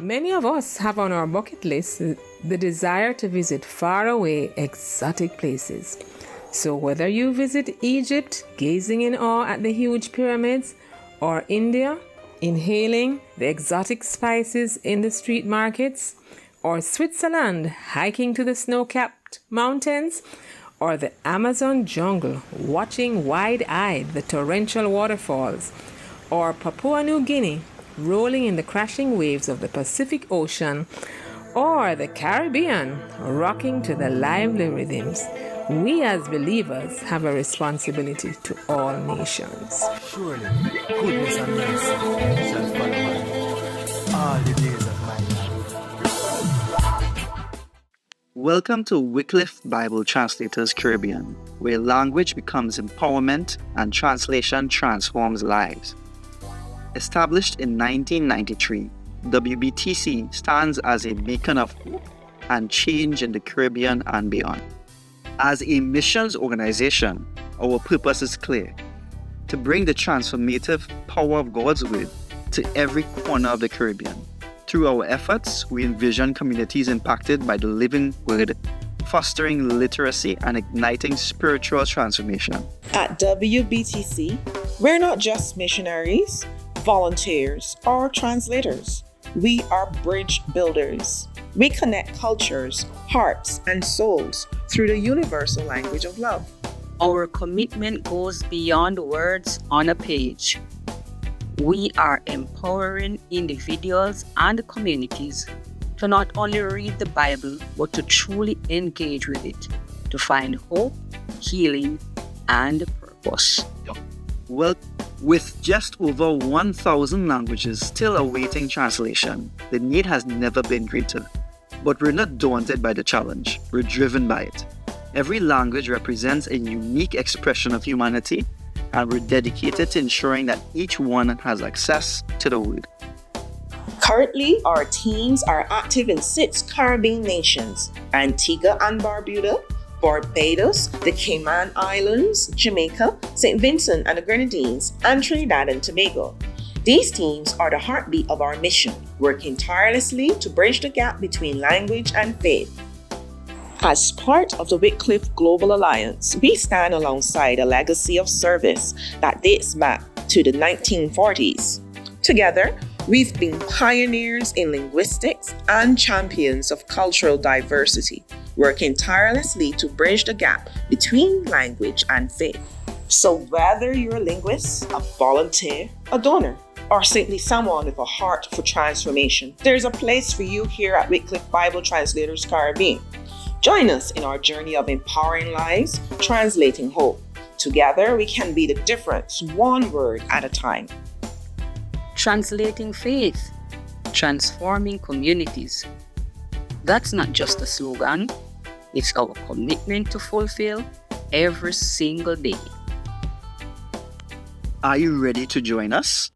Many of us have on our bucket list the desire to visit faraway, exotic places. So whether you visit Egypt, gazing in awe at the huge pyramids, or India, inhaling the exotic spices in the street markets, or Switzerland, hiking to the snow-capped mountains, or the Amazon jungle, watching wide-eyed the torrential waterfalls, or Papua New Guinea, rolling in the crashing waves of the Pacific Ocean, or the Caribbean, rocking to the lively rhythms, we as believers have a responsibility to all nations. Surely, goodness and mercy shall follow me all the days of my life. Welcome to Wycliffe Bible Translators Caribbean, where language becomes empowerment and translation transforms lives. Established in 1993, WBTC stands as a beacon of hope and change in the Caribbean and beyond. As a missions organization, our purpose is clear: to bring the transformative power of God's Word to every corner of the Caribbean. Through our efforts, we envision communities impacted by the living Word, fostering literacy and igniting spiritual transformation. At WBTC, we're not just missionaries, volunteers, or translators. We are bridge builders. We connect cultures, hearts, and souls through the universal language of love. Our commitment goes beyond words on a page. We are empowering individuals and communities to not only read the Bible, but to truly engage with it, to find hope, healing, and purpose. Well, with just over 1,000 languages still awaiting translation, the need has never been greater. But we're not daunted by the challenge, we're driven by it. Every language represents a unique expression of humanity, and we're dedicated to ensuring that each one has access to the Word. Currently, our teams are active in 6 Caribbean nations: Antigua and Barbuda, Barbados, the Cayman Islands, Jamaica, St. Vincent and the Grenadines, and Trinidad and Tobago. These teams are the heartbeat of our mission, working tirelessly to bridge the gap between language and faith. As part of the Wycliffe Global Alliance, we stand alongside a legacy of service that dates back to the 1940s. Together, we've been pioneers in linguistics and champions of cultural diversity, working tirelessly to bridge the gap between language and faith. So whether you're a linguist, a volunteer, a donor, or simply someone with a heart for transformation, there's a place for you here at Wycliffe Bible Translators Caribbean. Join us in our journey of empowering lives, translating hope. Together, we can be the difference, one word at a time. Translating faith, transforming communities. That's not just a slogan, it's our commitment to fulfill every single day. Are you ready to join us?